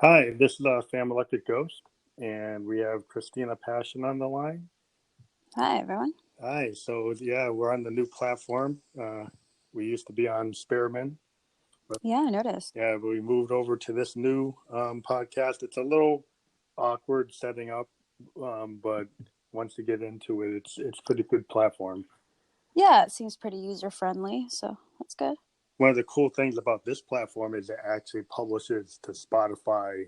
Hi, this is Fam Electric Ghost, and we have Christina Pasion on the line. Hi, everyone. Hi, so yeah, we're on the new platform. We used to be on Spearman, but Yeah, I noticed. yeah, but we moved over to this new podcast. It's a little awkward setting up, but once you get into it, it's pretty good platform. Yeah, it seems pretty user friendly, so that's good. One of the cool things about this platform is it actually publishes to Spotify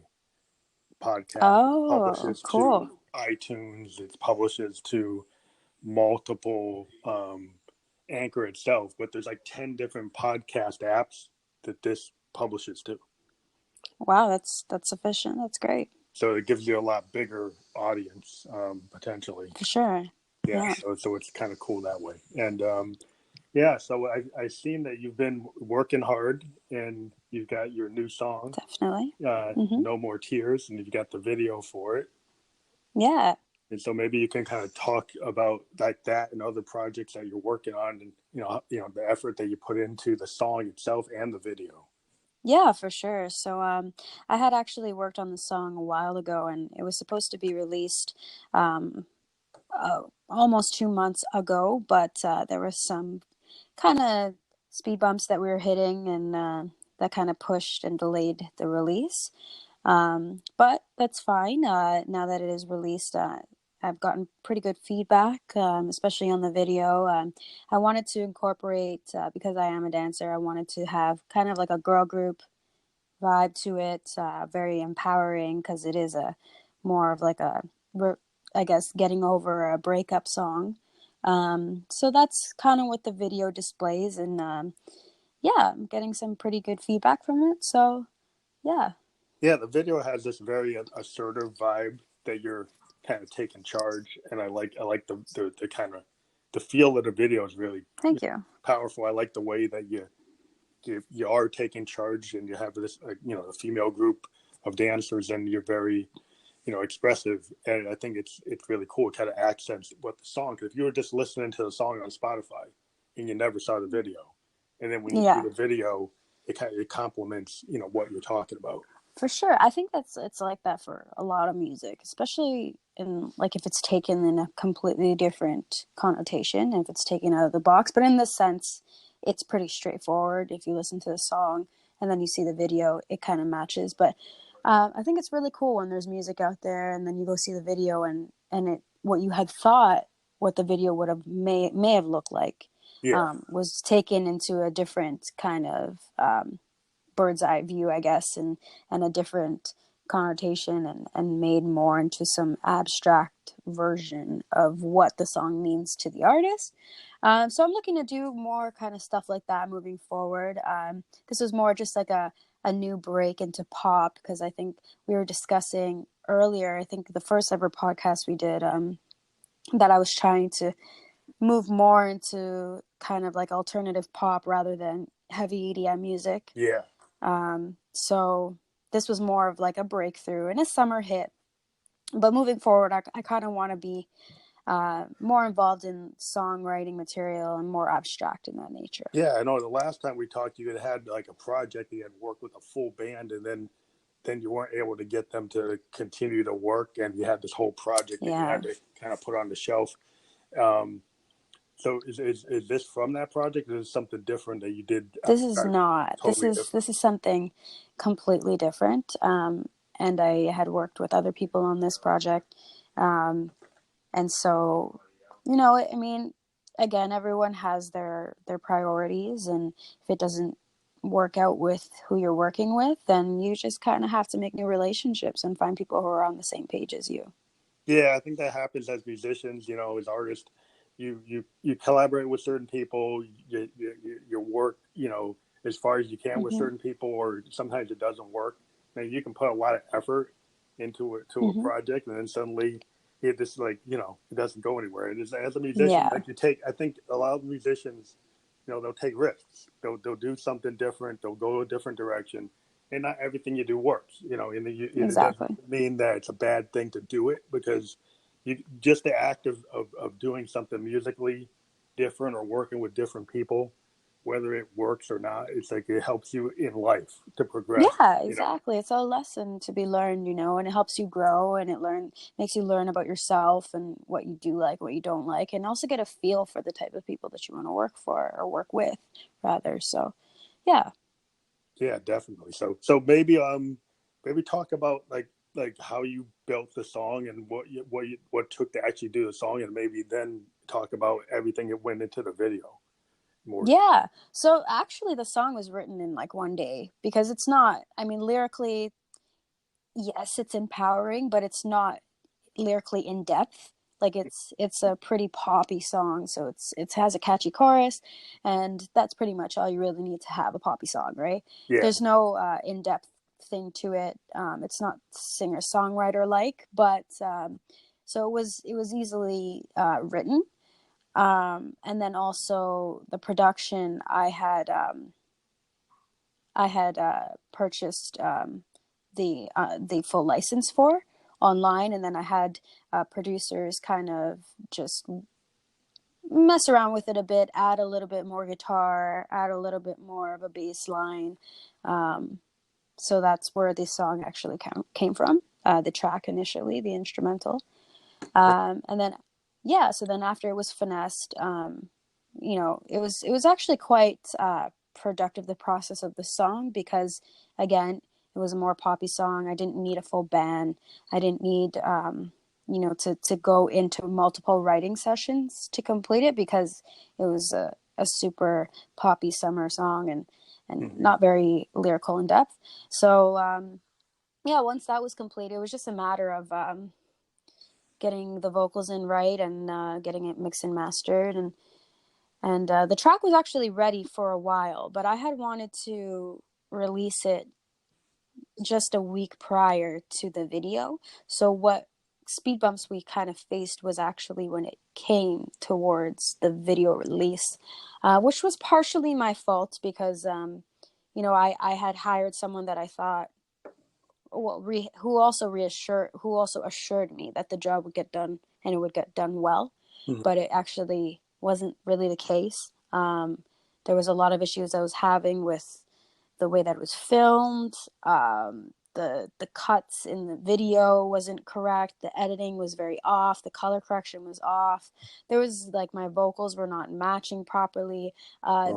podcast, Oh, publishes cool. to iTunes, it publishes to multiple Anchor itself, but there's like 10 different podcast apps that this publishes to. Wow, that's sufficient. That's great. So it gives you a lot bigger audience potentially. For sure. Yeah, Yeah, so it's kind of cool that way. And yeah, so I've seen that you've been working hard and you've got your new song, definitely. Hmm. No More Tears, and you've got the video for it. Yeah. And so maybe you can kind of talk about like that and other projects that you're working on, and the effort that you put into the song itself and the video. Yeah, for sure. I had actually worked on the song a while ago, and it was supposed to be released um, almost 2 months ago, but there was some kind of speed bumps that we were hitting, and that kind of pushed and delayed the release. But that's fine. Now that it is released, I've gotten pretty good feedback, especially on the video. I wanted to incorporate, because I am a dancer, I wanted to have kind of like a girl group vibe to it, very empowering because it is a more of like I guess, getting over a breakup song. So that's kind of what the video displays, and yeah, I'm getting some pretty good feedback from it. So yeah. Yeah, the video has this very assertive vibe that you're kind of taking charge, and I like the kind of the feel of the video is really Thank you. powerful. I like the way that you are taking charge, and you have this a female group of dancers, and you're very expressive, and I think it's really cool. It kind of accents what the song. Because if you were just listening to the song on Spotify and you never saw the video, and then when you see Yeah, the video, it complements what you're talking about. for sure. I think it's like that for a lot of music, especially in like if it's taken in a completely different connotation, if it's taken out of the box. But in this sense, it's pretty straightforward. If you listen to the song and then you see the video, it kind of matches. But I think it's really cool when there's music out there and then you go see the video, and it what you had thought what the video would have may have looked like Yeah, was taken into a different kind of bird's eye view, I guess, and a different connotation, and made more into some abstract version of what the song means to the artist. So I'm looking to do more kind of stuff like that moving forward. This was more just like a new break into pop, because I think we were discussing earlier, I think the first ever podcast we did, that I was trying to move more into kind of like alternative pop rather than heavy EDM music. yeah. So this was more of like a breakthrough and a summer hit. But moving forward, I kind of want to be more involved in songwriting material and more abstract in that nature. Yeah, I know the last time we talked, you had like a project you had worked with a full band, and then you weren't able to get them to continue to work, and you had this whole project that you had Yeah. to kind of put on the shelf. Um, so is this from that project, or is it something different that you did This is outside? not. This Totally is different. this is something completely different. And I had worked with other people on this project. Um, and so, I mean, again, everyone has their priorities, and if it doesn't work out with who you're working with, then you just kind of have to make new relationships and find people who are on the same page as you. Yeah, I think that happens as musicians, as artists. You collaborate with certain people. You work, as far as you can with Hmm. certain people, or sometimes it doesn't work. And you can put a lot of effort into a Hmm. project, and then suddenly it just it doesn't go anywhere. And as a musician, Yeah, like I think a lot of musicians, they'll take risks. They'll do something different. They'll go a different direction, and not everything you do works. And it doesn't exactly. mean that it's a bad thing to do it, because just the act of doing something musically different or working with different people whether it works or not, it's like it helps you in life to progress, Yeah, you know. exactly. It's a lesson to be learned, and it helps you grow, and makes you learn about yourself and what you do like, what you don't like, and also get a feel for the type of people that you want to work for or work with, rather. So, yeah. Yeah, definitely. So maybe talk about like how you built the song and what took to actually do the song, and maybe then talk about everything that went into the video more. Yeah. So actually the song was written in like one day because it's not, I mean, lyrically, yes, it's empowering, but it's not lyrically in depth. Like it's a pretty poppy song, so it has a catchy chorus, and that's pretty much all you really need to have a poppy song, right? Yeah. There's no in depth thing to it. It's not singer-songwriter like, but so it was easily written. And then also the production, I had purchased the full license for online, and then I had producers kind of just mess around with it a bit, add a little bit more guitar, add a little bit more of a bass line. So that's where this song actually came from. The track initially, the instrumental. And then, yeah, so then after it was finessed, it was actually quite productive, the process of the song, because again, it was a more poppy song. I didn't need a full band. I didn't need to go into multiple writing sessions to complete it, because it was a super poppy summer song, and Mm-hmm. not very lyrical in depth. So yeah, once that was complete, it was just a matter of getting the vocals in right, and getting it mixed and mastered, and the track was actually ready for a while, but I had wanted to release it just a week prior to the video. So what speed bumps we kind of faced was actually when it came towards the video release, which was partially my fault, because I had hired someone that I thought, well, who also assured me that the job would get done, and it would get done well, Mm-hmm. but it actually wasn't really the case. There was a lot of issues I was having with the way that it was filmed. The cuts in the video wasn't correct. The editing was very off. The color correction was off. There was, like, my vocals were not matching properly. Oh.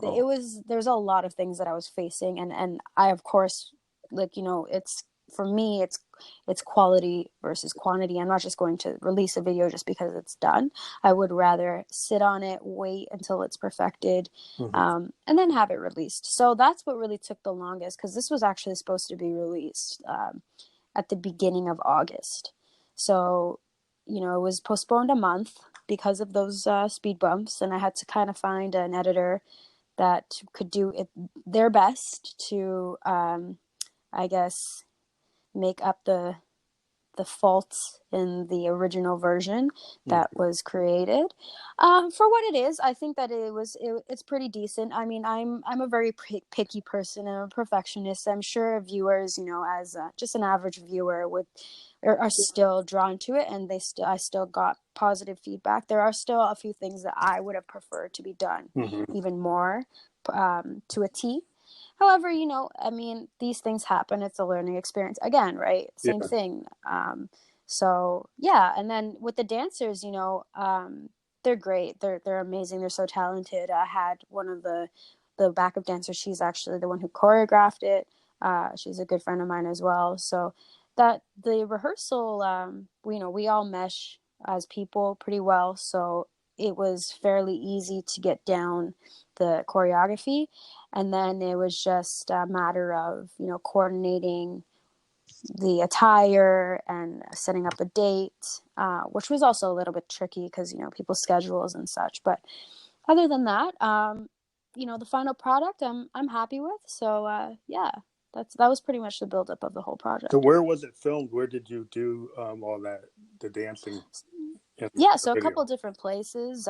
There's a lot of things that I was facing, and I, of course, like, it's, for me, it's quality versus quantity. I'm not just going to release a video just because it's done. I would rather sit on it, wait until it's perfected, Mm-hmm. and then have it released. So that's what really took the longest, because this was actually supposed to be released at the beginning of August. So, it was postponed a month because of those speed bumps, and I had to kind of find an editor that could do it their best to, I guess, make up the faults in the original version that Mm-hmm. was created. For what it is, I think that it's pretty decent. I mean, I'm a very picky person. I'm a perfectionist. I'm sure viewers, as just an average viewer, are still drawn to it, and I still got positive feedback. There are still a few things that I would have preferred to be done Mm-hmm. even more, to a T. However, I mean, these things happen. It's a learning experience. Again, right? Same Yeah. thing. So yeah, and then with the dancers, they're great. They're amazing. They're so talented. I had one of the backup dancers. She's actually the one who choreographed it. She's a good friend of mine as well. So that the rehearsal, we all mesh as people pretty well. So it was fairly easy to get down the choreography, and then it was just a matter of coordinating the attire and setting up a date, which was also a little bit tricky because people's schedules and such. But other than that, the final product I'm happy with. So yeah, that was pretty much the buildup of the whole So project. where was it filmed? Where did you do all that, the dancing in Yeah, the so a couple video? of different places.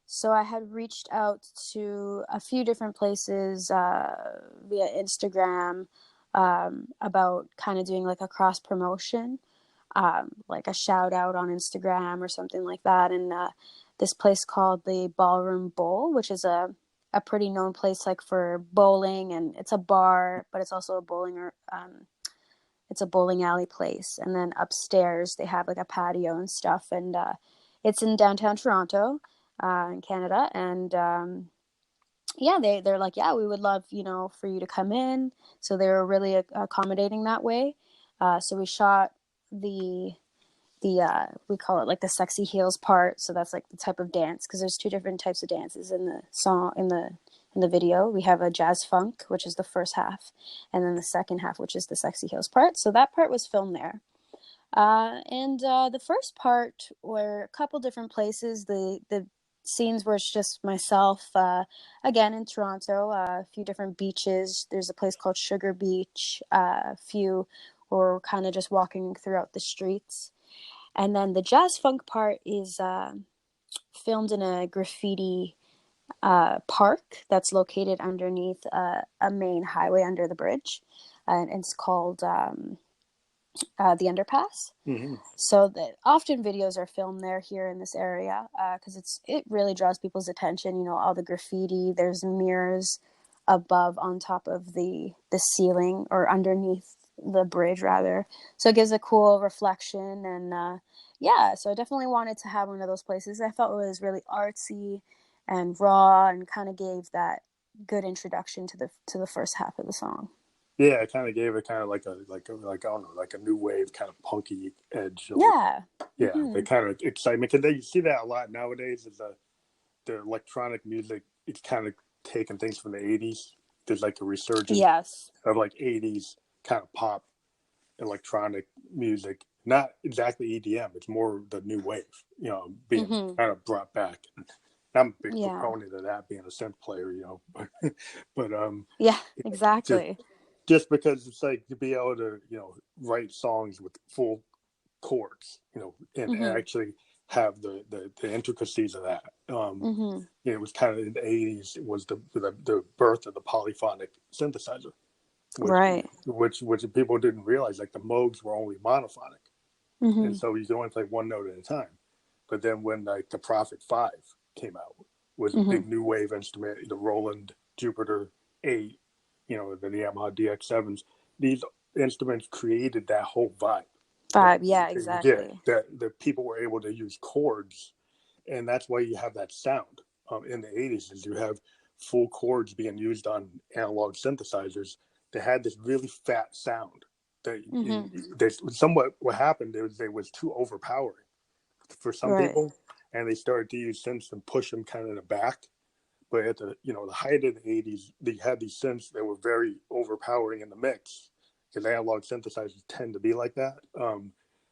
So I had reached out to a few different places via Instagram, about kind of doing like a cross promotion, like a shout out on Instagram or something like that. And this place called the Ballroom Bowl, which is a a pretty known place like for bowling, and it's a bar, but it's also a bowling it's a bowling alley place. And then upstairs they have like a patio and stuff, and it's in downtown Toronto, in Canada. And yeah, they're like, yeah, we would love, for you to come in. So they were really accommodating that way. So we shot the we call it like the sexy heels part. So that's like the type of dance, because there's two different types of dances in the song, in the video. We have a jazz funk, which is the first half, and then the second half, which is the sexy heels part. So that part was filmed there. And the first part were a couple different places. The scenes where it's just myself, again in Toronto, a few different beaches. There's a place called Sugar Beach. A few were kind of just walking throughout the streets. And then the jazz funk part is filmed in a graffiti park that's located underneath a main highway under the bridge. And it's called the Underpass. Mm-hmm. So that often videos are filmed there here in this area, because it really draws people's attention. All the graffiti. There's mirrors above, on top of the ceiling, or underneath the bridge rather. So it gives a cool reflection. And yeah, so I definitely wanted to have one of those places. I felt it was really artsy and raw, and kind of gave that good introduction to the first half of the song. Yeah, it kind of gave it kind of like I don't know, like a new wave kind of punky edge. Yeah. Yeah, Mm-hmm. they kind of excitement, because you see that a lot nowadays. Is the electronic music? It's kind of taking things from the '80s. There's like a resurgence Yes. of like '80s kind of pop electronic music. Not exactly EDM. It's more the new wave. Being kind of brought back. I'm a big proponent of that, being a synth player. But yeah, exactly. Just because it's like to be able to write songs with full chords, and actually have the intricacies of that. It was kind of in the '80s. It was the birth of the polyphonic synthesizer, which people didn't realize. Like the Moogs were only monophonic, and so you could only play one note at a time. But then when like the Prophet 5 came out, was a big new wave instrument, the Roland Jupiter 8, the Yamaha DX7s. These instruments created that whole vibe. Yeah, exactly. That people were able to use chords, and that's why you have that sound. In the '80s, is you have full chords being used on analog synthesizers that had this really fat sound. Somewhat what happened is they was too overpowering for some people, and they started to use synths and push them kind of in the back. But at the height of the '80s, they had these synths that were very overpowering in the mix, because analog synthesizers tend to be like that.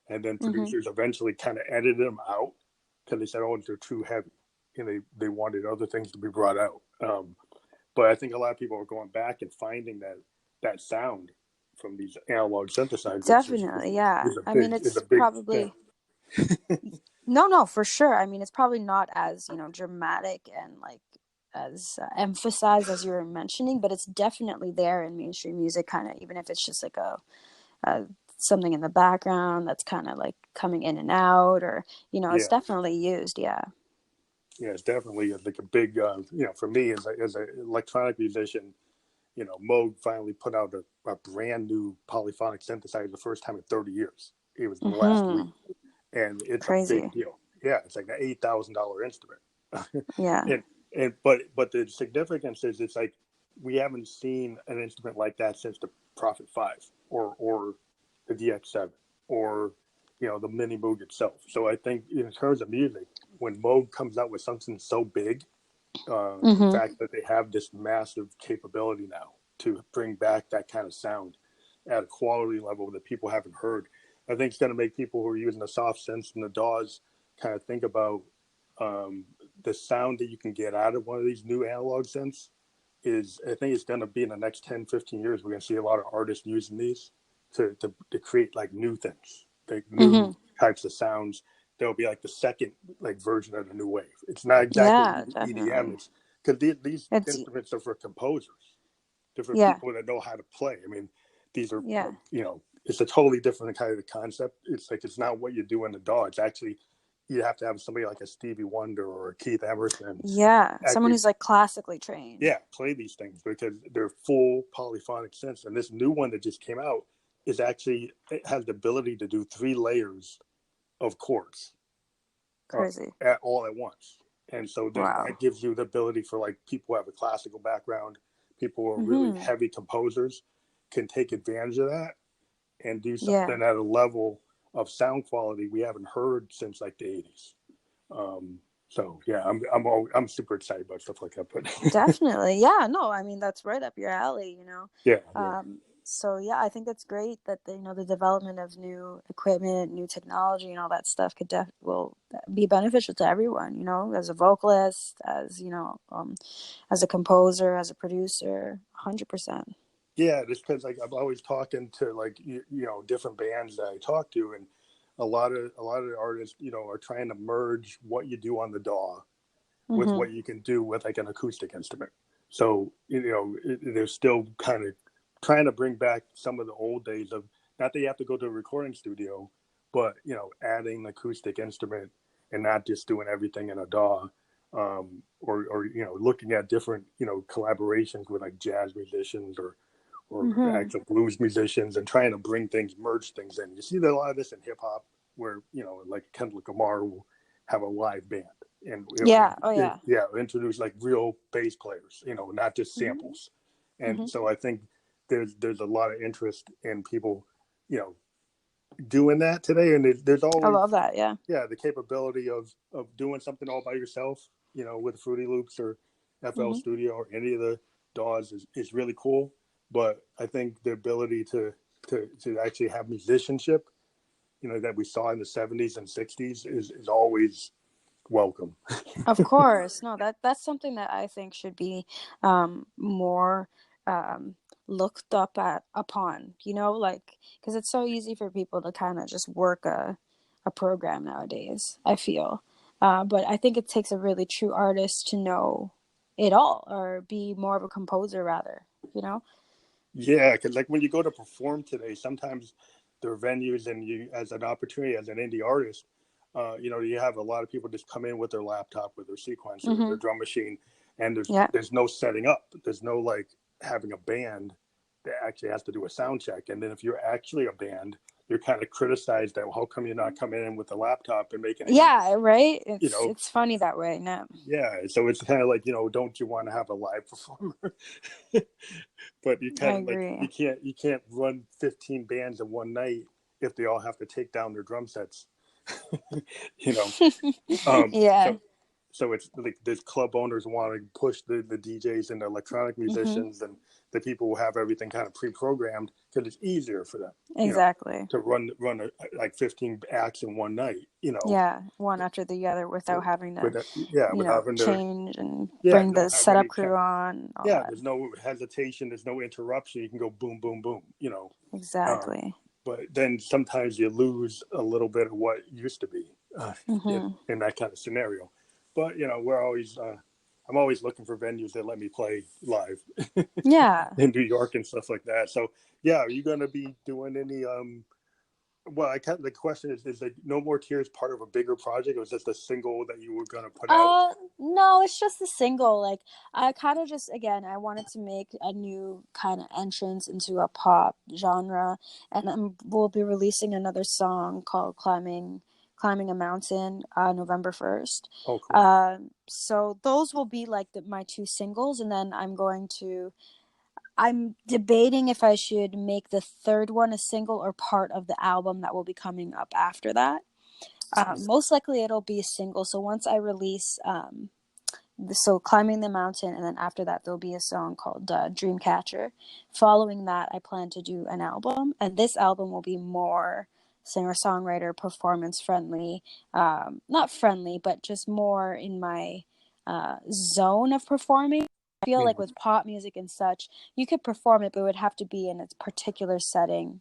And then producers eventually kind of edited them out, because they said, oh, they're too heavy, and they wanted other things to be brought out. But I think a lot of people are going back and finding that sound from these analog synthesizers. Definitely, yeah. I mean, it's probably no, for sure. I mean, it's probably not as dramatic and like as emphasized as you were mentioning, but it's definitely there in mainstream music, kind of, even if it's just like a something in the background that's kind of like coming in and out, or it's definitely used. Yeah, it's definitely like a big for me as an electronic musician, Moog finally put out a brand new polyphonic synthesizer the first time in 30 years. It was the last week, and it's crazy. A big deal. Yeah, it's like an $8,000 instrument. Yeah. But the significance is, it's like we haven't seen an instrument like that since the Prophet 5 or the DX7 or the Mini Moog itself. So I think in terms of music, when Moog comes out with something so big, the fact that they have this massive capability now to bring back that kind of sound at a quality level that people haven't heard, I think it's going to make people who are using the soft synths and the DAWs kind of think about the sound that you can get out of one of these new analog synths. I think it's going to be in the next 10, 15 years, we're going to see a lot of artists using these to create like new things, like new types of sounds. There'll be like the second like version of the new wave. It's not exactly EDM. It's because these instruments are for composers. They're for people that know how to play. I mean, these are, it's a totally different kind of concept. It's like, it's not what you do in the DAW. It's actually you have to have somebody like a Stevie Wonder or a Keith Emerson Yeah, someone actually, who's like classically trained. yeah, play these things because they're full polyphonic synths. And this new one that just came out is actually, it has the ability to do 3 layers of chords uh, Crazy. all at once. And so Wow. that gives you the ability for like people who have a classical background, people who are really Mm-hmm. heavy composers can take advantage of that and do Yeah. something at a level of sound quality we haven't heard since like the 80s. So yeah, I'm super excited about stuff like that. But Definitely. Yeah, no, I mean that's right up your alley, you know. yeah, yeah, So yeah, I think it's great that the, you know, the development of new equipment, new technology and all that stuff will be beneficial to everyone, you know, as a vocalist, as, you know, as a composer, as a producer, 100%. yeah. Just because like I'm always talking to like you know different bands that I talk to, and a lot of the artists are trying to merge what you do on the DAW with Mm-hmm. what you can do with like an acoustic instrument. So they're still kind of trying to bring back some of the old days of not that you have to go to a recording studio, but adding an acoustic instrument and not just doing everything in a DAW, or looking at different collaborations with like jazz musicians or Mm-hmm. actual blues musicians and trying to merge things in. You see a lot of this in hip hop where like Kendrick Lamar will have a live band and Yeah. Oh yeah. introduce like real bass players, not just Mm-hmm. samples. And Mm-hmm. so I think there's a lot of interest in people, you know, doing that today. And there's I always love that. Yeah. the capability of doing something all by yourself, with Fruity Loops or FL Mm-hmm. Studio or any of the DAWs is really cool. But I think the ability to actually have musicianship, that we saw in the 70s and 60s is always welcome. Of course. No, that's something that I think should be more um, looked up at upon, you know, like because it's so easy for people to kind of just work a program nowadays, I feel. But I think it takes a really true artist to know it all or be more of a composer rather, you know? Yeah, because like when you go to perform today, sometimes there are venues and you, as an opportunity, as an indie artist, you have a lot of people just come in with their laptop, with their sequencer, Mm-hmm. their drum machine, and there's Yeah. there's no setting up. There's no like having a band that actually has to do a sound check. And then if you're actually a band, you're kind of criticized that, well, how come you're not coming in with the laptop and making it easy? Yeah, right? You It's know, it's funny that way. No. yeah. So it's kind of like, don't you want to have a live performer? But you I kind of like agree. you can't run 15 bands in one night if they all have to take down their drum sets. you know Yeah. so it's like there's club owners want to push the DJs and the electronic Mm-hmm. musicians and the people who have everything kind of pre-programmed because it's easier for them, Exactly. to run like 15 acts in one night, Yeah, one after the other without having to, you with know, having to change and bring not the having setup any crew on, all yeah, that. there's no hesitation, there's no interruption, you can go boom boom boom. um, Exactly. but then sometimes you lose a little bit of what used to be Mm-hmm. in that kind of scenario. But we're always I'm always looking for venues that let me play live Yeah. in New York and stuff like that. So yeah, are you going to be doing any well, the question is like No More Tears part of a bigger project, or was this a single that you were going to put out? No, it's just a single. Like I kind of just again, I wanted to make a new kind of entrance into a pop genre, and we'll be releasing another song called "Climbing a Mountain" November 1st. Oh, cool. So those will be like my two singles, and then I'm debating if I should make the third one a single or part of the album that will be coming up after that. Most likely it'll be a single. So once I release so Climbing the Mountain, and then after that there'll be a song called Dreamcatcher. Following that, I plan to do an album, and this album will be more singer-songwriter, performance friendly, not friendly, but just more in my zone of performing. I feel like Mm-hmm. with pop music and such, you could perform it, but it would have to be in its particular setting,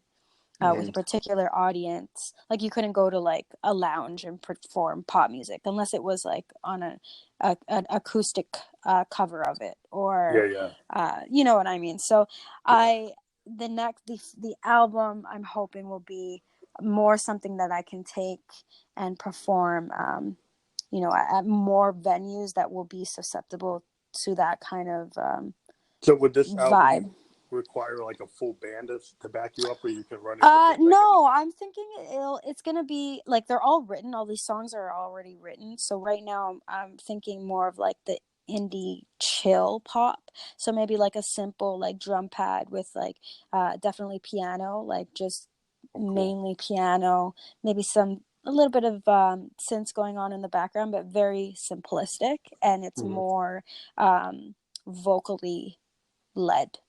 with Mm-hmm. a particular audience. Like you couldn't go to like a lounge and perform pop music unless it was like on an acoustic cover of it, Yeah, or yeah, you know what I mean. So yeah. I the album I'm hoping will be more something that I can take and perform, at more venues that will be susceptible to that kind of So would this album vibe. require like a full band to back you up, or you can run it with just like a? No, I'm thinking it's gonna be like they're all written. All these songs are already written. So right now I'm thinking more of like the indie chill pop. So maybe like a simple like drum pad with like definitely piano, like just Oh, cool. mainly piano. Maybe a little bit of synths going on in the background, but very simplistic, and it's Mhm. more vocally led.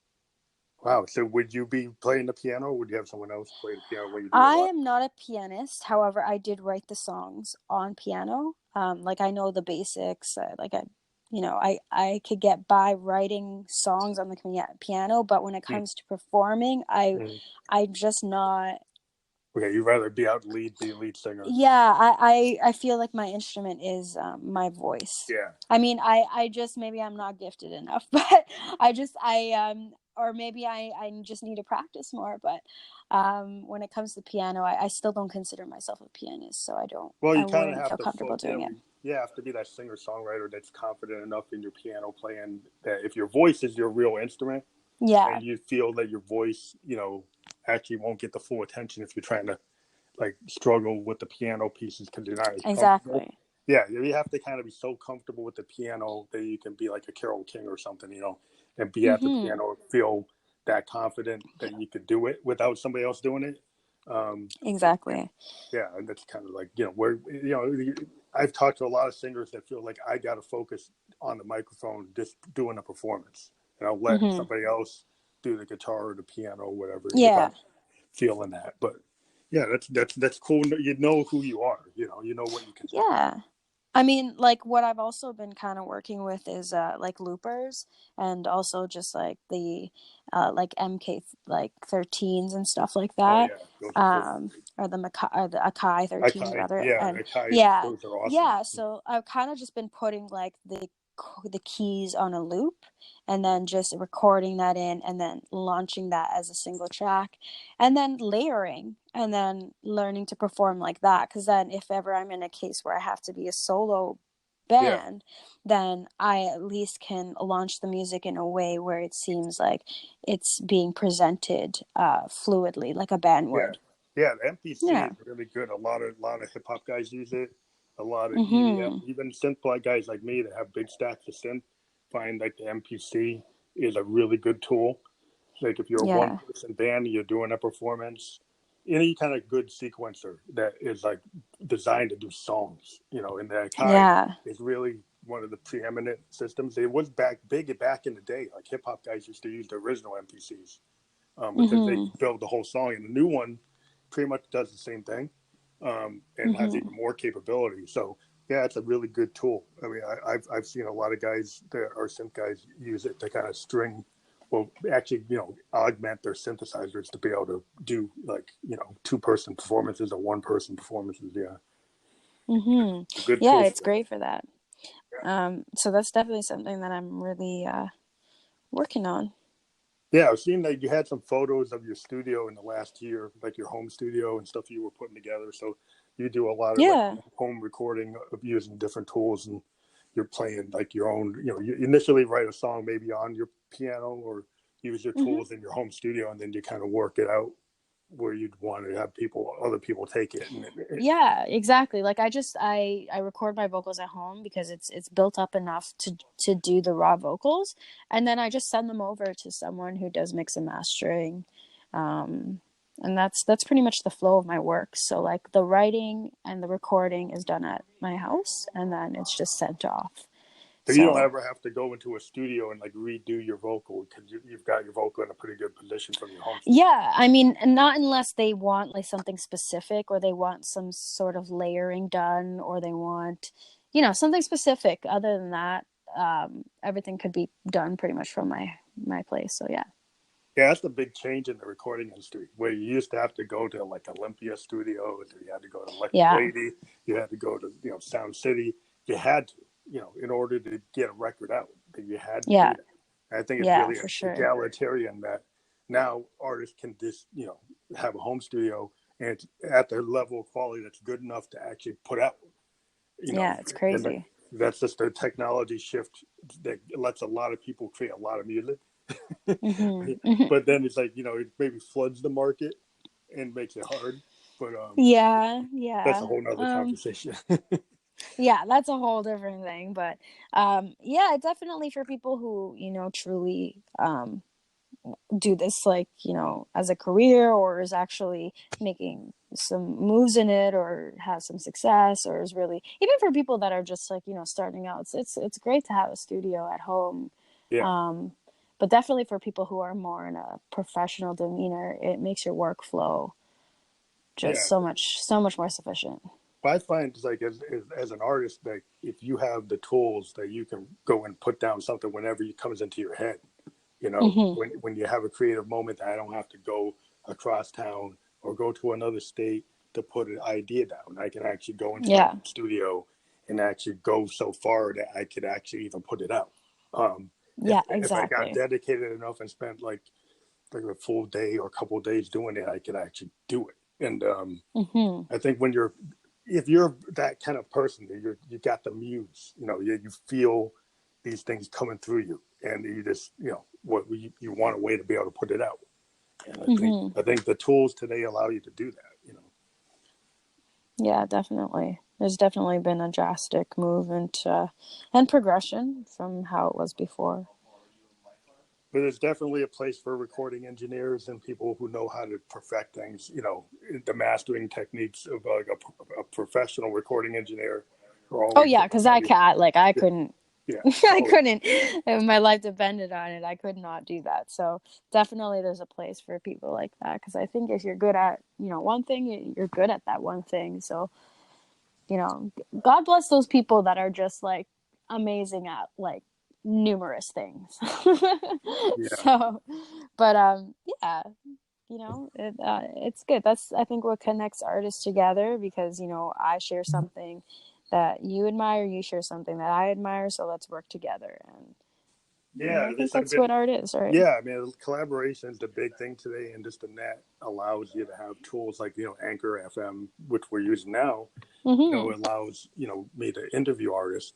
Wow. So would you be playing the piano, or would you have someone else play the piano when you do it I live? am not a pianist. However, I did write the songs on piano. Like I know the basics. I could get by writing songs on the piano, but when it Mm. comes to performing, Mm. I'm just not. Okay, you'd rather be a lead singer. Yeah, I feel like my instrument is my voice. Yeah. I mean, I just maybe I'm not gifted enough, but or maybe I just need to practice more. But when it comes to piano, I still don't consider myself a pianist, so Well, you I kind of wouldn't have feel to, comfortable yeah, doing it. you have to be that singer songwriter that's confident enough in your piano playing that if your voice is your real instrument Yeah, and you feel that your voice, actually won't get the full attention if you're trying to like struggle with the piano pieces because you're not as comfortable. exactly. Yeah, you have to kind of be so comfortable with the piano that you can be like a Carole King or something, and be at the Mm-hmm. piano, feel that confident that you could do it without somebody else doing it. Yeah, Exactly. yeah, and that's kind of like where I've talked to a lot of singers that feel like I got to focus on the microphone, just doing a performance, and I'll let Mm-hmm. somebody else do the guitar or the piano or whatever if Yeah. I'm feeling that. But yeah, that's cool. You know who you are. You know what you can do. Yeah. I mean, like what I've also been kind of working with is like loopers and also just like the like MK like 13s and stuff like Oh that. yeah, those are great. Or the Akai 13s Akai, rather. yeah, And Akai, yeah, those are awesome. yeah, so I've kind of just been putting like the keys on a loop and then just recording that in and then launching that as a single track and then layering and then learning to perform like that, because then if ever I'm in a case where I have to be a solo Yeah, band, then I at least can launch the music in a way where it seems like it's being presented fluidly like a band yeah, would. yeah. The MPC Yeah. is really good. A lot of hip hop guys use it. A lot of EDM, Mm-hmm. even synth guys like me that have big stacks of synth, find like the MPC is a really good tool. Like if you're a one Yeah. person band and you're doing a performance, any kind of good sequencer that is like designed to do songs, and the Akai Yeah. is really one of the preeminent systems. It was back in the day. Like hip hop guys used to use the original MPCs because they Mm-hmm. could build the whole song, and the new one pretty much does the same thing and has Mm-hmm. even more capability. So yeah, it's a really good tool. I mean, I've seen a lot of guys that are synth guys use it to kind of actually, augment their synthesizers to be able to do like, 2-person performances or 1-person performances. Yeah. Mm-hmm. A good Yeah, tool it's for that. great for that. So that's definitely something that I'm really working on. Yeah. I've seen that you had some photos of your studio in the last year, like your home studio and stuff you were putting together. So you do a lot of like Yeah. home recording of using different tools, and you're playing like your own, you initially write a song maybe on your piano or use your Mm-hmm. tools in your home studio, and then you kind of work it out where you'd want to have other people take it. Yeah, exactly. Like I record my vocals at home because it's built up enough to do the raw vocals, and then I just send them over to someone who does mix and mastering. Um, and that's pretty much the flow of my work. So like the writing and the recording is done at my house, and then it's just sent off. So you don't So ever have to go into a studio and like redo your vocal because you've got your vocal in a pretty good position from your home studio. yeah, I mean, not unless they want like something specific or they want some sort of layering done or they want, something specific. Other than that, everything could be done pretty much from my place. So yeah. Yeah, that's the big change in the recording industry, where you used to have to go to like Olympia Studios, or you had to go to Electric Yeah. Lady, you had to go to Sound City. You had to, in order to get a record out, that you had to Yeah. do that. And I think it's Yeah, really for sure. egalitarian that now artists can just have a home studio and it's at the level of quality that's good enough to actually put out. Yeah, it's And crazy. that's just a technology shift that lets a lot of people create a lot of music. Mm-hmm. But then it's like, it maybe floods the market and makes it hard. But Yeah, that's yeah. a whole nother conversation. Yeah, that's a whole different thing. But yeah, definitely for people who, truly do this like, as a career, or is actually making some moves in it, or has some success, or is really, even for people that are just like, starting out, it's great to have a studio at home. Yeah. But definitely for people who are more in a professional demeanor, it makes your workflow just Yeah. so much more sufficient. But I find it's like as an artist, like if you have the tools that you can go and put down something whenever it comes into your head, Hmm. when you have a creative moment that I don't have to go across town or go to another state to put an idea down. I can actually go into my Yeah. studio and actually go so far that I could actually even put it out. Um, Yeah, if I got exactly. dedicated enough and spent like a full day or a couple of days doing it, I could actually do it. And Hmm. I think if you're that kind of person, you got the muse, you feel these things coming through you, and you just, what you want a way to be able to put it out. And Hmm. I think the tools today allow you to do that. Yeah, definitely. There's definitely been a drastic movement and progression from how it was before. But there's definitely a place for recording engineers and people who know how to perfect things. The mastering techniques of like a professional recording engineer are Oh always yeah, going to because tell I you, can't, like, I yeah, couldn't, yeah, I always, couldn't, if my life depended on it, I could not do that. So definitely there's a place for people like that. Because I think if you're good at, one thing, you're good at that one thing. So, God bless those people that are just like amazing at like numerous things. yeah, So, but yeah, it's good. That's, I think, what connects artists together, because I share something that you admire, you share something that I admire, so let's work together. And yeah. I think This has that's been what art is, right? Yeah, I mean, collaboration is the big thing today, and just the net allows you to have tools like Anchor FM, which we're using now. Mm-hmm. Allows me to interview artists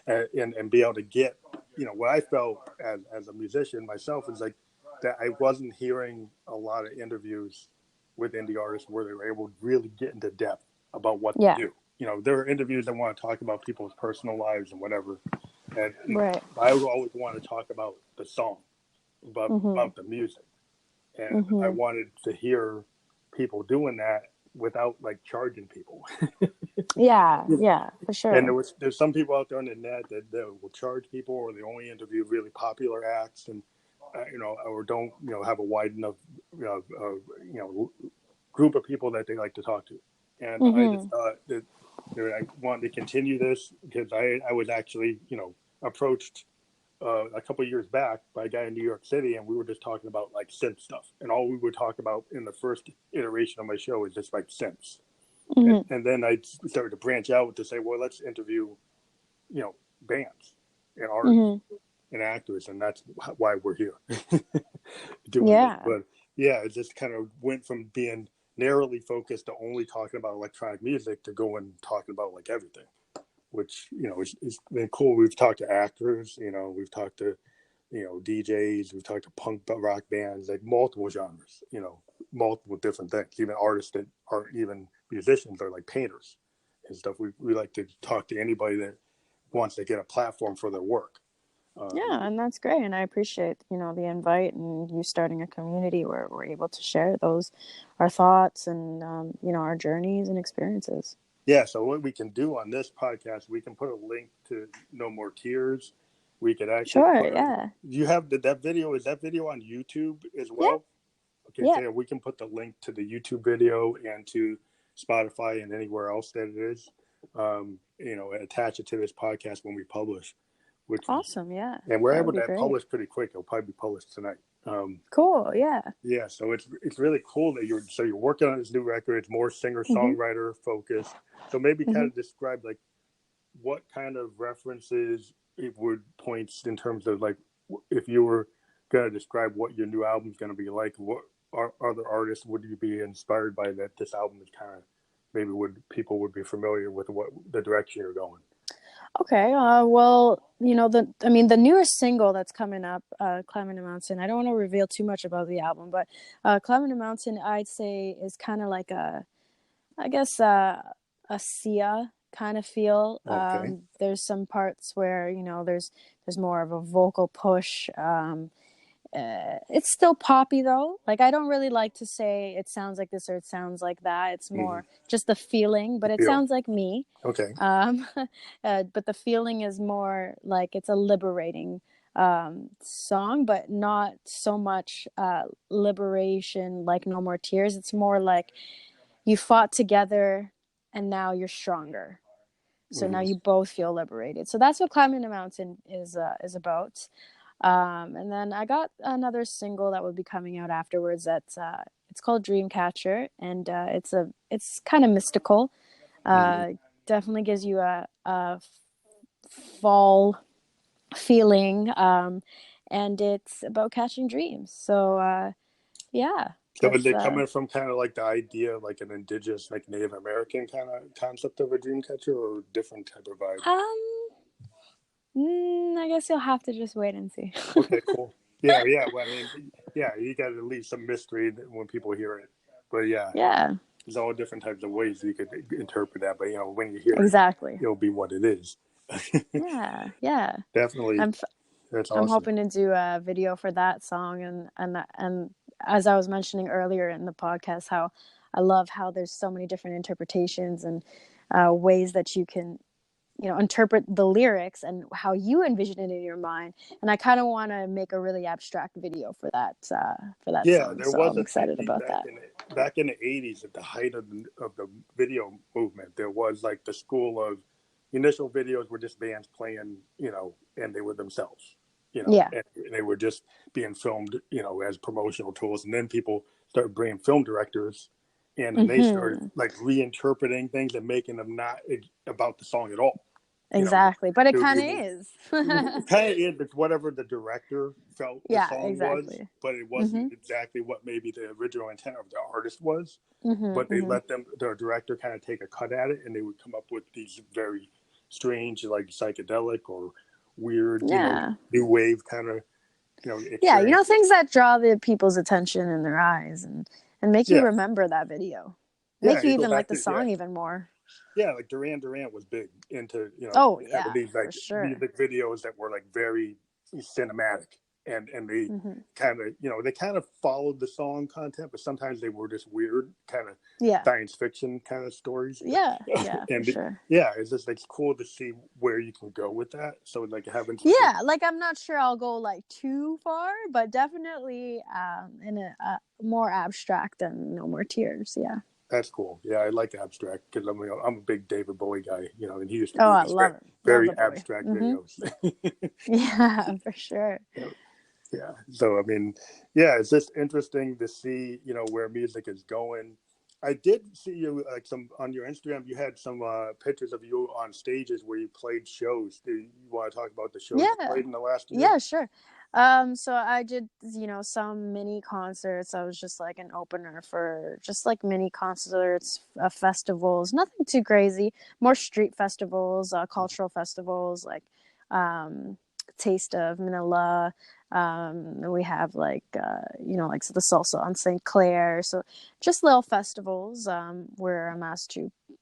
and be able to get what I felt as a musician myself is like that I wasn't hearing a lot of interviews with indie artists where they were able to really get into depth about what they Yeah. do. There are interviews that want to talk about people's personal lives and whatever, and Right. I would always want to talk about the song, Mm-hmm. about the music, and I Mm-hmm. wanted to hear people doing that without like charging people. Yeah. you know. Yeah. For And sure. there's some people out there on the net that will charge people, or they only interview really popular acts, and or don't have a wide enough you know group of people that they like to talk to. And I just Mm-hmm. thought that I wanted to continue this because I was actually approached a couple of years back by a guy in New York City, and we were just talking about like synth stuff, and all we would talk about in the first iteration of my show is just like synths, Mm-hmm. and then I started to branch out to say, well, let's interview bands and artists Mm-hmm. and actors, and that's why we're here doing this. Yeah. But yeah, it just kind of went from being narrowly focused to only talking about electronic music to going talking about like everything, which it's been cool. We've talked to actors, we've talked to DJs, we've talked to punk rock bands, like multiple genres, multiple different things, even artists that aren't even musicians or like painters and stuff. We like to talk to anybody that wants to get a platform for their work. Yeah, and that's great. And I appreciate, the invite, and you starting a community where we're able to share our thoughts, and, our journeys and experiences. Yeah, so what we can do on this podcast, we can put a link to No More Tears. We could actually Sure. put Yeah. you have that video, is that video on YouTube as Yeah. well? Okay, Yeah. so yeah, we can put the link to the YouTube video and to Spotify and anywhere else that it is. Attach it to this podcast when we publish, which Awesome. Yeah. and we're That would able be to great. publish pretty quick. It'll probably be published tonight. Cool. Yeah. Yeah, so it's really cool that you're working on this new record. It's more singer Mm-hmm. songwriter focused. So maybe kind Mm-hmm. of describe like what kind of references it would points in terms of like if you were going to describe what your new album's going to be like, other artists would you be inspired by that this album is kind of maybe people would be familiar with what the direction you're going? Okay. Well, the newest single that's coming up, "Climbing a Mountain." I don't want to reveal too much about the album, but "Climbing a Mountain," I'd say, is kind of like I guess, a Sia kind of feel. Okay. There's some parts where there's more of a vocal push. It's still poppy though. Like, I don't really like to say it sounds like this or it sounds like that. It's Mm-hmm. more just the feeling, but it Feel. sounds like me. Okay. But the feeling is more like it's a liberating song, but not so much liberation like No More Tears. It's more like you fought together and now you're stronger. So now Mm-hmm. you both feel liberated. So that's what Climbing a Mountain is about. And then I got another single that will be coming out afterwards. That's it's called Dreamcatcher, and it's kind of mystical. Mm-hmm. Definitely gives you a fall feeling, and it's about catching dreams. So yeah, So is that's it coming from kind of like the idea of like an indigenous, like Native American kind of concept of a dream catcher, or a different type of vibe? I guess you'll have to just wait and see. Okay, cool. Yeah, yeah. Well, I mean, yeah, you got to leave some mystery when people hear it. But yeah, Yeah, there's all different types of ways you could interpret that. But when you hear it, exactly. it'll be what it is. Yeah, yeah. Definitely, I'm that's I'm awesome. hoping to do a video for that song, and as I was mentioning earlier in the podcast, how I love how there's so many different interpretations and ways that you can interpret the lyrics and how you envision it in your mind. And I kind of want to make a really abstract video for that Yeah, song, there so was I'm a excited technique about that. back in the '80s at the height of the video movement. There was like the school of initial videos were just bands playing, and they were themselves, Yeah. and they were just being filmed, as promotional tools. And then people started bringing film directors in, and they started Hmm. like reinterpreting things and making them not about the song at all. You know, Exactly, but it it would kind be of is. kind of is. It's whatever the director felt the Yeah, song was, exactly. but it wasn't Hmm. exactly what maybe the original intent of the artist was. Hmm. But they Hmm. let the director kind of take a cut at it, and they would come up with these very strange, like psychedelic or weird, Yeah. new wave kind of, Yeah, experiences. things that draw the people's attention in their eyes and make you Yeah, remember that video. yeah. Make you You go even like back the to yeah, song even more. yeah. Like Duran Duran was big into Oh, having yeah, these for like sure. music videos that were like very cinematic, and they Hmm. kind of they kind of followed the song content, but sometimes they were just weird kind of Yeah. science fiction kind of stories. Yeah, yeah, for And sure. yeah, it's just like cool to see where you can go with that. So like having something. Yeah, like I'm not sure I'll go like too far, but definitely in a more abstract than No More Tears. Yeah. That's cool. Yeah, I like abstract because I'm a big David Bowie guy, and he used to Oh, do I these very, love it. Love very the boy. abstract Hmm. videos. Yeah, for sure. Yeah. So I mean, yeah, it's just interesting to see, where music is going. I did see you like some on your Instagram. You had some pictures of you on stages where you played shows. Do you want to talk about the shows you Yeah. played in the last year? Yeah, sure. So I did, some mini concerts. I was just like an opener for just like mini concerts, festivals, nothing too crazy, more street festivals, cultural festivals, like, um, Taste of Manila. We have like, like the salsa on St. Clair. So just little festivals, where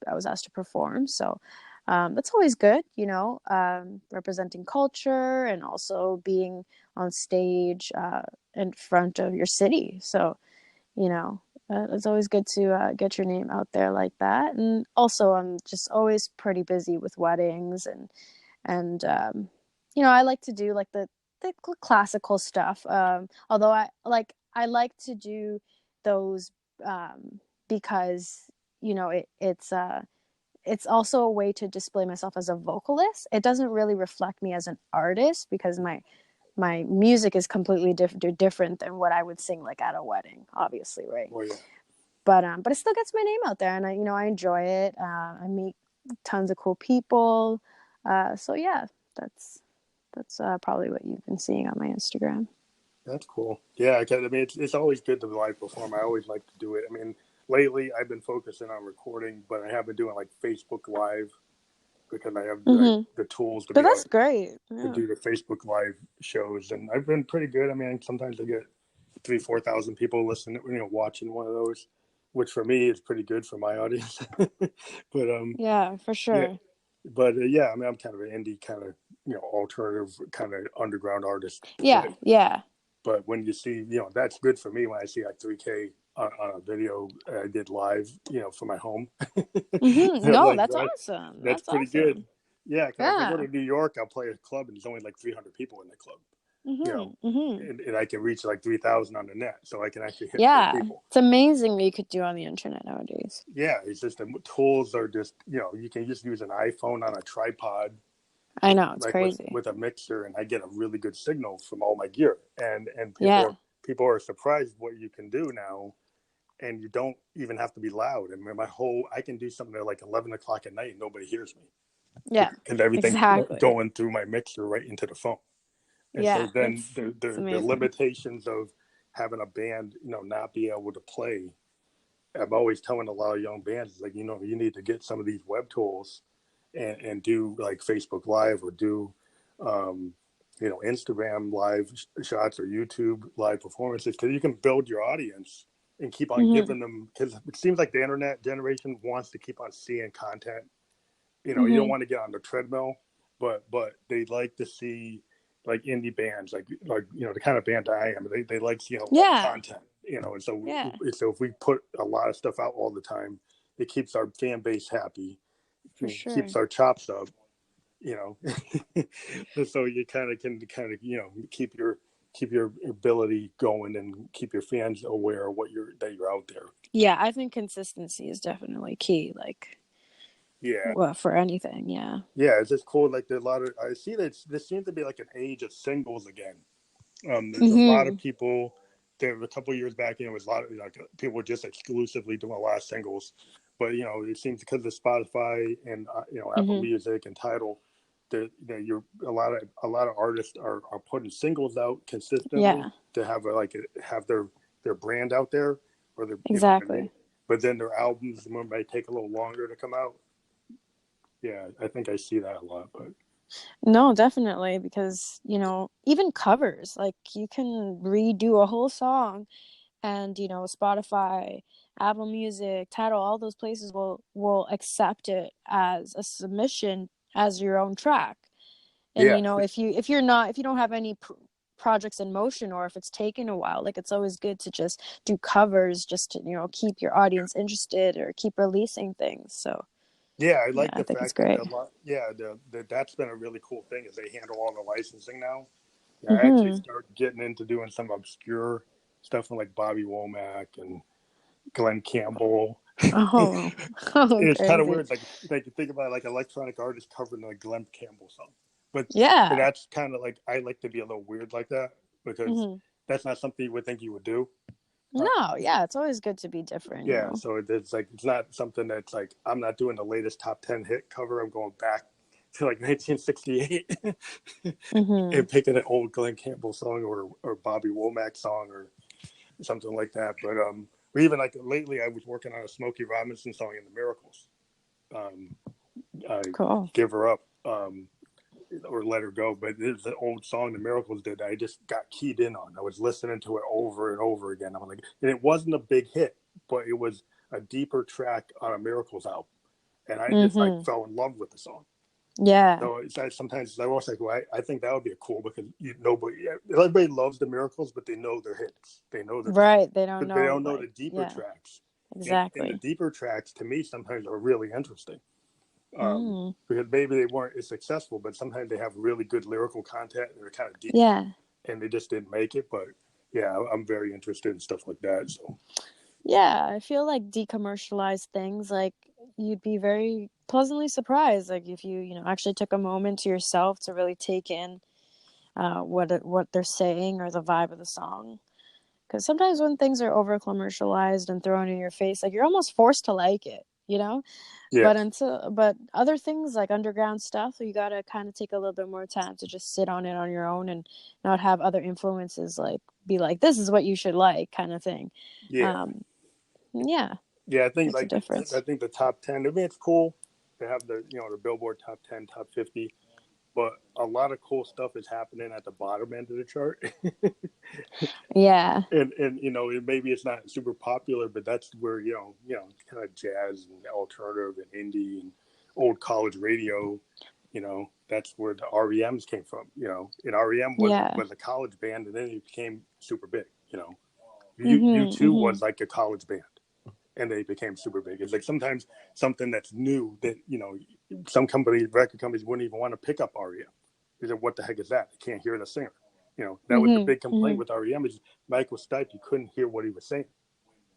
I was asked to perform. So, that's always good, representing culture and also being on stage in front of your city. So, it's always good to get your name out there like that. And also, I'm just always pretty busy with weddings and I like to do like the classical stuff. Although I like to do those because it's also a way to display myself as a vocalist. It doesn't really reflect me as an artist because my music is completely different than what I would sing like at a wedding, obviously, right? Oh yeah. But it still gets my name out there, and I enjoy it. I meet tons of cool people. So yeah, that's probably what you've been seeing on my Instagram. That's cool. Yeah, 'cause, I mean, it's always good to live perform. I always like to do it. I mean, lately I've been focusing on recording, but I have been doing like Facebook Live because I have like Mm-hmm. the tools to But be able that's great. to Yeah. do the Facebook Live shows, and I've been pretty good. I mean, sometimes I get 3,000-4,000 people listening, watching one of those, which for me is pretty good for my audience. But Yeah, for yeah, sure. but yeah, I mean, I'm kind of an indie kind of alternative kind of underground artist, Yeah, yeah. but when you see, that's good for me when I see like 3K on a video I did live, for my home. Mm-hmm. No, Like that's that, awesome. that's That's pretty good. awesome. Yeah, because if I go Yeah. to New York, I'll play a club and there's only like 300 people in the club, you know, Mm-hmm. Mm-hmm. and I can reach like 3,000 on the net, so I can actually hit more Yeah. people. It's amazing what you could do on the internet nowadays. Yeah, it's just the tools are just, you can just use an iPhone on a tripod, I know, it's like with crazy. a mixer, and I get a really good signal from all my gear, and Yeah. people are surprised what you can do now, and you don't even have to be loud. I mean, I can do something at like 11 o'clock at night and nobody hears me Yeah. because everything's Exactly. going through my mixer right into the phone. And so Yeah. then It's the amazing. limitations of having a band, not be able to play. I'm always telling a lot of young bands, like, you need to get some of these web tools and do like Facebook Live or do, um, Instagram live shots or YouTube live performances, because you can build your audience and keep on Mm-hmm. giving them, because it seems like the internet generation wants to keep on seeing content. You don't Mm-hmm. want to get on the treadmill, but they like to see like indie bands, like the kind of band I am. They like seeing a lot of Yeah. content, and Yeah. so if we put a lot of stuff out all the time, it keeps our fan base happy, For sure. keeps our chops up, you know. So you can keep your ability going and keep your fans aware of that you're out there. Yeah, I think consistency is definitely key, like, Yeah. well, for anything. Yeah. Yeah, it's just cool. Like there's a lot of, I see that this seems to be like an age of singles again. There's a lot of Mm-hmm. people. There a couple of years back, it was a lot of like people were just exclusively doing a lot of singles, but it seems because of Spotify and Apple Mm-hmm. Music and Tidal, that you're a lot of artists are putting singles out consistently Yeah. to have their brand out there, or their name. Exactly. But then their albums might take a little longer to come out. Yeah, I think I see that a lot, but. No, definitely, because, even covers, like you can redo a whole song and, Spotify, Apple Music, Tidal, all those places will accept it as a submission as your own track. And Yeah, if you don't have any projects in motion, or if it's taken a while, like it's always good to just do covers just to, keep your audience interested or keep releasing things. So, yeah, I yeah, like I the think it's fact that great. a lot. Yeah, that's been a really cool thing is they handle all the licensing now. Yeah, I actually Mhm. started getting into doing some obscure stuff from like Bobby Womack and Glenn Campbell. Oh. Oh, It's kind of crazy. weird, like you think about like electronic artists covering like Glenn Campbell song, but Yeah. that's kind of like I like to be a little weird like that because Mhm. that's not something you would think you would do. Uh, No, yeah, it's always good to be yeah, so it's not something that's like I'm not doing the latest top 10 hit cover. I'm going back to like 1968 Mhm. and picking an old Glenn Campbell song or Bobby Womack song or something like that. But even like lately, I was working on a Smokey Robinson song in the Miracles. Um, Cool. Give her up. Or let her go, but it's an old song the Miracles did. I just got keyed in on. I was listening to it over and over again. I'm like, and it wasn't a big hit, but it was a deeper track on a Miracles album, and I just like Mhm. fell in love with the song. Yeah. So sometimes I was like, well, I think that would be a cool because everybody loves the Miracles, but they know their hits. They know their classics, Right. They don't but they know, don't know the like, deeper yeah, tracks. And the exactly. deeper tracks, to me, sometimes are really interesting. Mm. Because maybe they weren't as successful, but sometimes they have really good lyrical content and they're kind of deep, Yeah. and they just didn't make it. But yeah, I'm very interested in stuff like that. So Yeah, I feel like decommercialized things, like you'd be very pleasantly surprised, like if you, actually took a moment to yourself to really take in what they're saying or the vibe of the song. Because sometimes when things are over commercialized and thrown in your face, like you're almost forced to like it. you know. Yeah. But other things like underground stuff, you gotta kind of take a little bit more time to just sit on it on your own and not have other influences like be like, this is what you should like, kind of thing. Yeah. Um, yeah, Yeah. I think makes a like I difference. think the top 10. I mean, it's cool to have the the Billboard top 10, top 50, but a lot of cool stuff is happening at the bottom end of the chart. Yeah, And maybe it's not super popular, but that's where kind of jazz and alternative and indie and old college radio, that's where the REMs came from. And REM yeah. was a college band, and then it became super big. Mhm, U2 mhm, was like a college band, and they became super big. It's like sometimes something that's new that some record companies wouldn't even want to pick up REM. They said, "What the heck is that? I can't hear the singer." That was the mhm, big complaint mhm, with REM is Michael Stipe. You couldn't hear what he was saying.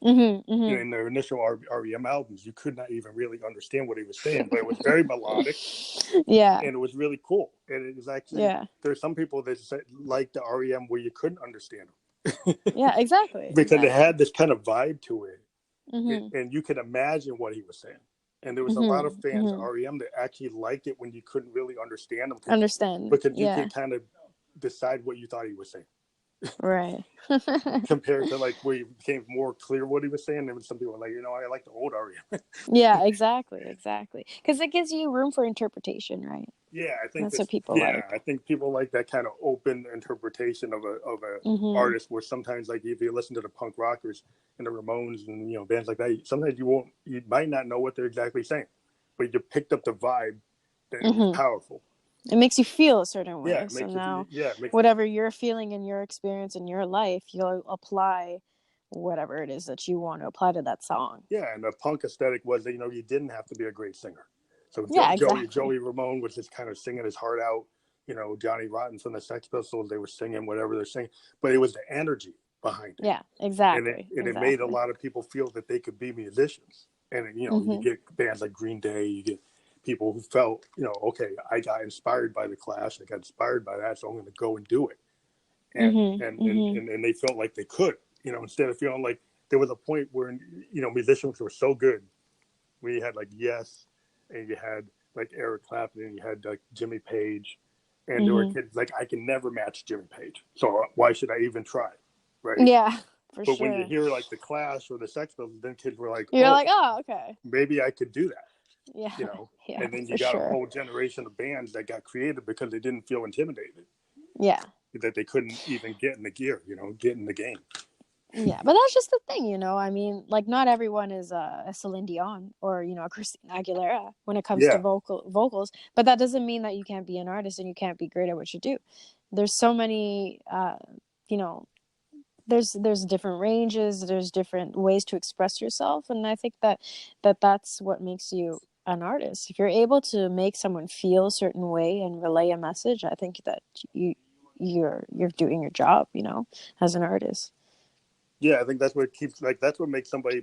mhm, mhm. In their initial REM albums, you could not even really understand what he was saying, but it was very melodic Yeah, and it was really cool. And it was actually yeah, there's some people that like the REM where you couldn't understand them yeah. Exactly, because it exactly. had this kind of vibe to it, Mhm, and you could imagine what he was saying. And there was a lot of mhm, fans of mhm. REM that actually liked it when you couldn't really understand them Understand? because you Yeah, could kind of decide what you thought he was saying. right. Compared to like where it became more clear what he was saying, there was some people were like, I like the old REM. Yeah, exactly, exactly. Because it gives you room for interpretation, right? Yeah, I think That's what this. people Yeah, like. I think people like that kind of open interpretation of a Mhm, artist. Where sometimes, like if you listen to the punk rockers and the Ramones and bands like that, sometimes you might not know what they're exactly saying, but you picked up the vibe that it was mhm. powerful. It makes you feel a certain Yeah, way. it So makes you. now, Yeah, it makes. whatever you're feeling in your experience in your life, you'll apply whatever it is that you want to apply to that song. Yeah, and the punk aesthetic was that you didn't have to be a great singer. So Yeah, Joey exactly. Ramone was just kind of singing his heart out. Johnny Rotten from the Sex Pistols, they were singing whatever they're singing, but it was the energy behind it, Yeah, and it exactly, and it made a exactly. lot of people feel that they could be musicians. And you Mhm, get bands like Green Day, you get people who felt okay, I got inspired by the Clash, I got inspired by that, so I'm going to go and do it. And mhm, and and mhm, and, and they felt like they could, instead of feeling like there was a point where musicians were so good. We had like Yes, and you had like Eric Clapton, and you had like Jimmy Page, and there were mhm. kids like I can never match Jimmy Page, so why should I even try, right? Yeah, for But when you sure. hear like the Clash or the Sex Pistols, then kids were like, You're oh, like, oh, okay. maybe I could do that, Yeah, yeah, And then you for got a sure. whole generation of bands that got created because they didn't feel intimidated, Yeah. that they couldn't even get in the gear, get in the game. Yeah, but that's just the thing, I mean, like not everyone is a Celine Dion or a Christina Aguilera when it comes to Yeah, vocals, but that doesn't mean that you can't be an artist and you can't be great at what you do. There's so many, you know, there's different ranges, there's different ways to express yourself, and I think that's what makes you an artist. If you're able to make someone feel a certain way and relay a message, I think that you're doing your job, as an artist. yeah. I think that's what keeps that's what makes somebody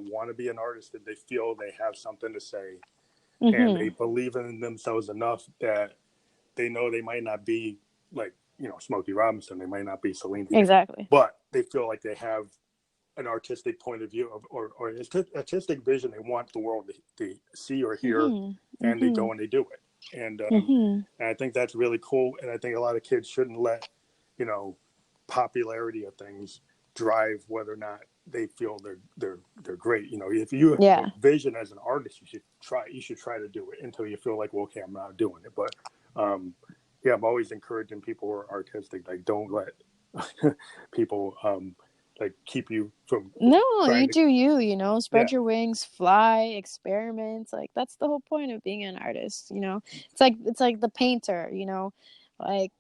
want to be an artist, that they feel they have something to say and they Mm-hmm. believe in themselves enough that they know they might not be like Smokey Robinson, they might not be Celine Dion, Exactly. but they feel like they have an artistic point of view or an artistic vision they want the world to see or hear, Mm-hmm. and they Mm-hmm. go and they do it. Mm-hmm. And I think that's really cool. And I think a lot of kids shouldn't let popularity of things drive whether or not they feel they're great. If you have a Yeah. vision as an artist, you should try to do it until you feel like, well, okay, I'm not doing it. But yeah, I'm always encouraging people who are artistic, like don't let people like keep you from No, trying you to. do you, spread Yeah, your wings, fly, experiment. Like that's the whole point of being an artist. It's like the painter, like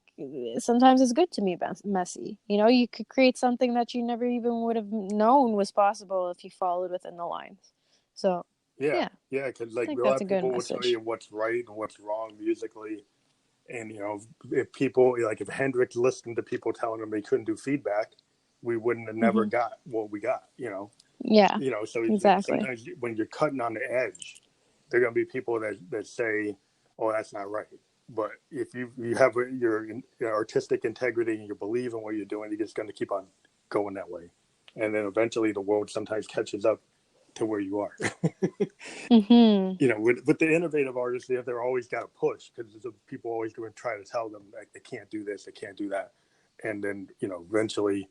sometimes it's good to be messy. You could create something that you never even would have known was possible if you followed within the lines. So, yeah, yeah, yeah. Because I like think a lot that's of a good people will tell message. you what's right and what's wrong musically, and if people like if Hendrix listened to people telling him they couldn't do feedback, we wouldn't have never Hmm. got what we got. Yeah, So it's like exactly. sometimes when you're cutting on the edge, there are going to be people that say, "Oh, that's not right." But if you have your artistic integrity and you believe in what you're doing, you're just going to keep on going that way, and then eventually the world sometimes catches up to where you are. Mm-hmm. You know, with the innovative artists, they're always got to push because people always going to try to tell them like they can't do this, they can't do that, and then you know eventually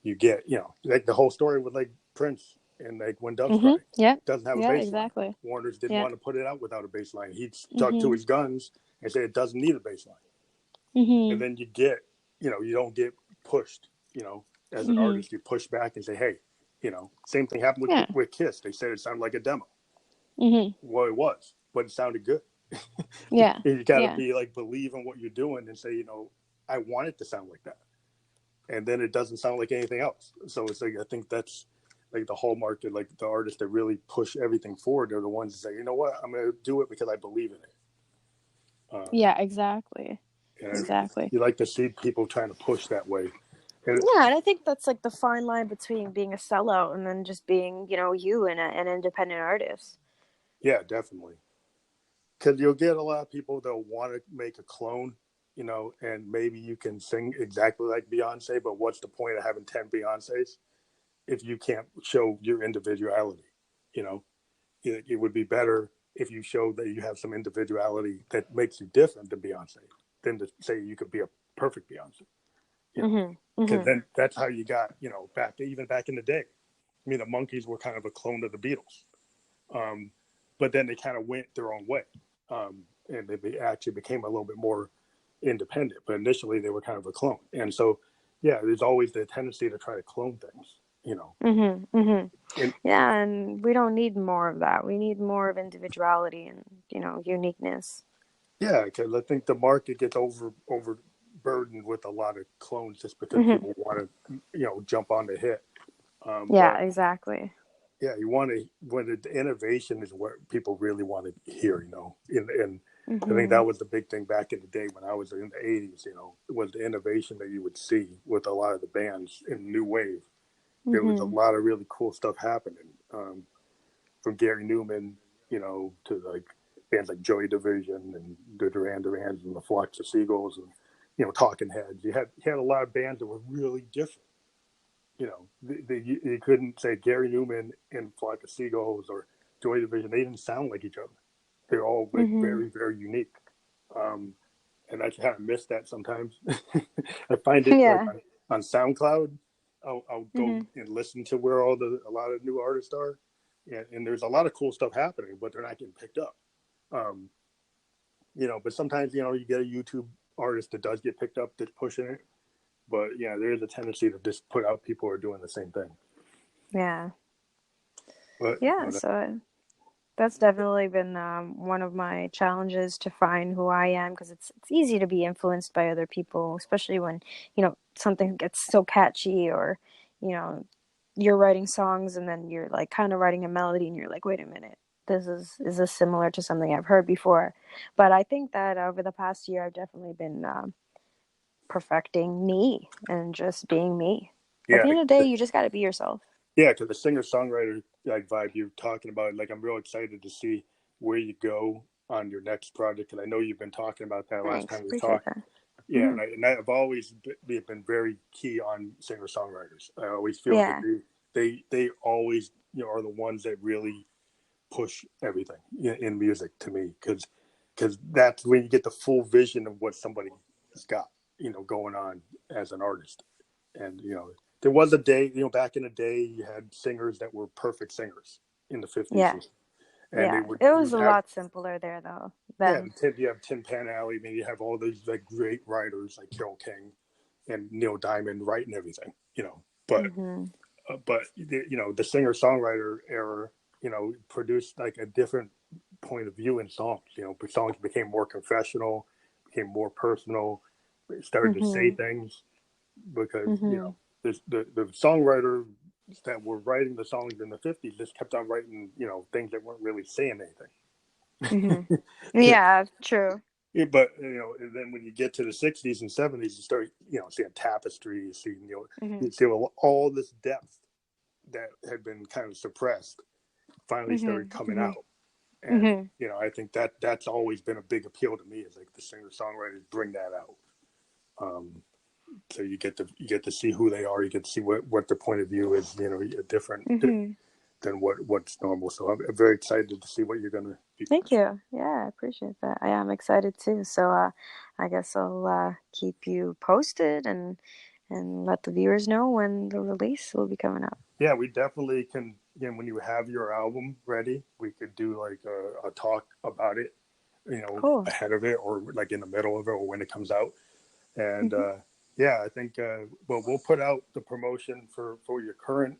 you get like the whole story with like Prince and like When Doves Mm-hmm. Cry Yeah. doesn't have a Yeah, bass line. exactly. Warner's didn't Yeah. want to put it out without a bass line. He stuck to Mm-hmm. his guns and said it doesn't need a bass line. And Mm-hmm. then you get you don't get pushed. As an Mm-hmm. artist, you push back and say, hey, same thing happened Yeah. with Kiss. They said it sounded like a demo. Mm-hmm. Well, it was, but it sounded good. Yeah. You got to Yeah. be like believe in what you're doing and say, I want it to sound like that, and then it doesn't sound like anything else. So it's like I think that's like the hallmark of like the artists that really push everything forward. They're the ones that say, you know what, I'm going to do it because I believe in it. Yeah, exactly. And Exactly. you like to see people trying to push that way. And Yeah, and I think that's like the fine line between being a sellout and then just being, you and an independent artist. yeah, definitely. Because you'll get a lot of people that want to make a clone, and maybe you can sing exactly like Beyonce, but what's the point of having 10 Beyoncés if you can't show your individuality? You know, it would be better if you show that you have some individuality that makes you different than Beyonce than to say you could be a perfect Beyonce, Mm-hmm. because Mm-hmm. then that's how you got, back in the day. I mean, the Monkees were kind of a clone of the Beatles. But then they kind of went their own way. And they actually became a little bit more independent. But initially, they were kind of a clone. And so, yeah, there's always the tendency to try to clone things. Mm-hmm. Mm-hmm. And Yeah, and we don't need more of that. We need more of individuality and, uniqueness. yeah, because I think the market gets overburdened with a lot of clones just because Mm-hmm. people want to, jump on the hit. Yeah, But exactly. yeah, you want to when the innovation is what people really want to hear. And I think Mm-hmm. that was the big thing back in the day when I was in the '80s. Was the innovation that you would see with a lot of the bands in new wave. There was a Mm-hmm. lot of really cool stuff happening, from Gary Newman, to like bands like Joy Division and the Duran Durans and the Flocks of Seagulls and Talking Heads. You had a lot of bands that were really different. You couldn't say Gary Newman and Flock of Seagulls or Joy Division. They didn't sound like each other. They're all like Mm-hmm. very, very unique. Um, and I kind of miss that sometimes. I find it like Yeah. on SoundCloud. I'll go Mm-hmm. and listen to where a lot of new artists are, and there's a lot of cool stuff happening, but they're not getting picked up. Um, but sometimes you get a YouTube artist that does get picked up that's pushing it, but yeah, there is a tendency to just put out people who are doing the same thing. Yeah. But Yeah, so that's definitely been one of my challenges to find who I am because it's easy to be influenced by other people, especially when something gets so catchy or you know you're writing songs and then you're like kind of writing a melody and you're like, wait a minute, is this similar to something I've heard before? But I think that over the past year, I've definitely been perfecting me and just being me. At yeah, the end of the day, you just got to be yourself. yeah, to the singer-songwriter like vibe you're talking about, like I'm real excited to see where you go on your next project, and I know you've been talking about that last Thanks, time we appreciate talked. that. Yeah, Hmm. and I've always been very key on singer-songwriters. I always feel that Yeah. they always are the ones that really push everything in music to me, because that's when you get the full vision of what somebody's got going on as an artist. And there was a day, back in the day, you had singers that were perfect singers in the '50s, Yeah. and Yeah, they would it was you'd a have lot simpler there though. yeah, Then. you have Tim Panally, maybe you have all these like great writers like Carole King and Neil Diamond writing everything, but Mhm. the singer songwriter era, produced like a different point of view in songs. Songs became more confessional, became more personal, started to say Mhm. things because Mhm. the songwriter that were writing the songs in the '50s just kept on writing things that weren't really saying Mhm. anything. Yeah, true. Yeah, but and then when you get to the '60s and '70s, you start seeing Tapestry, Mhm. you see all this depth that had been kind of suppressed finally started Mhm. coming Mhm. out. And Mhm. I think that's always been a big appeal to me is like the singer songwriters bring that out. So you get to see who they are. You get to see what their point of view is. A different Mhm. what's normal. So I'm very excited to see what you're going to be. Thank you. Yeah, I appreciate that. I am excited too. So I guess I'll keep you posted and let the viewers know when the release will be coming up. Yeah, we definitely can. Again, when you have your album ready, we could do like a talk about it, Cool. ahead of it or like in the middle of it or when it comes out. And Hmm. yeah, I think we'll put out the promotion for your current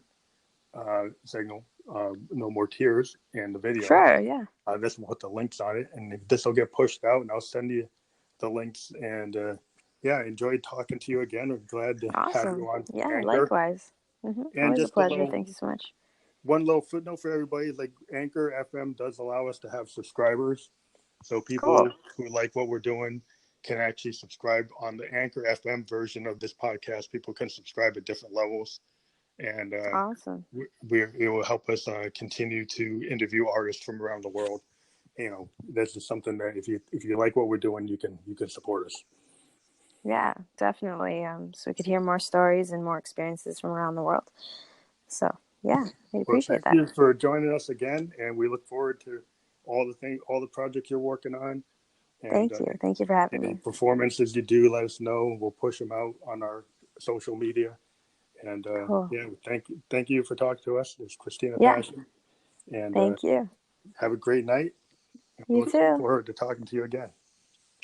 signal, No More Tears, and the video. Sure. Yeah. This will put the links on it, and this will get pushed out, and I'll send you the links. And yeah, enjoyed talking to you again. I'm glad to have you Awesome. on Yeah. Anchor. Likewise. And Always a just a pleasure. little Thank you so much. one little footnote for everybody: like Anchor FM does allow us to have subscribers, so Cool. people who like what we're doing can actually subscribe on the Anchor FM version of this podcast. People can subscribe at different levels, and Awesome. it will help us continue to interview artists from around the world. That's just something that if you like what we're doing, you can support us. Yeah, definitely. So we could hear more stories and more experiences from around the world. So yeah, we Well, appreciate thank that. you for joining us again, and we look forward to all the projects you're working on, and Thank you. Thank you for having any me. performances you do, let us know. We'll push them out on our social media. And Cool. yeah, thank you for talking to us. It's Christina Yeah. Pasion, and Thank you. have a great night. We You look too. forward to talking to you again.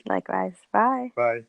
Likewise. Bye. Bye.